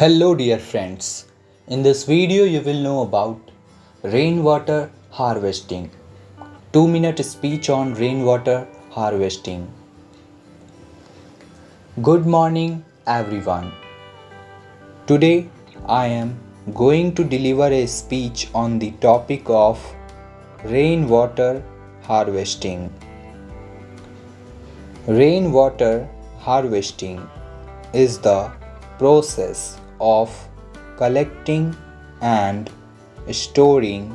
Hello dear friends, in this video you will know about rainwater harvesting. 2-minute speech on rainwater harvesting. Good morning everyone. Today I am going to deliver a speech on the topic of rainwater harvesting. Rainwater harvesting is the process of collecting and storing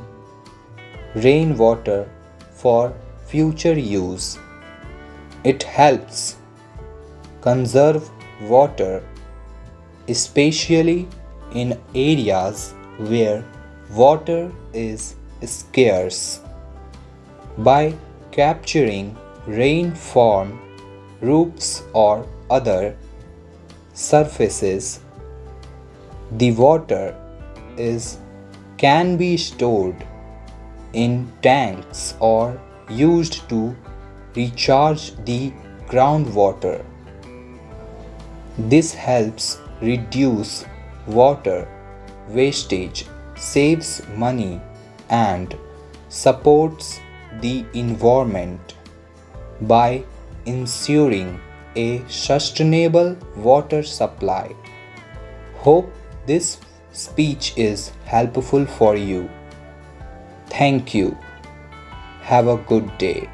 rainwater for future use. It helps conserve water, especially in areas where water is scarce. By capturing rain from roofs or other surfaces, the water can be stored in tanks or used to recharge the groundwater. This helps reduce water wastage, saves money, and supports the environment by ensuring a sustainable water supply. Hope this speech is helpful for you. Thank you. Have a good day.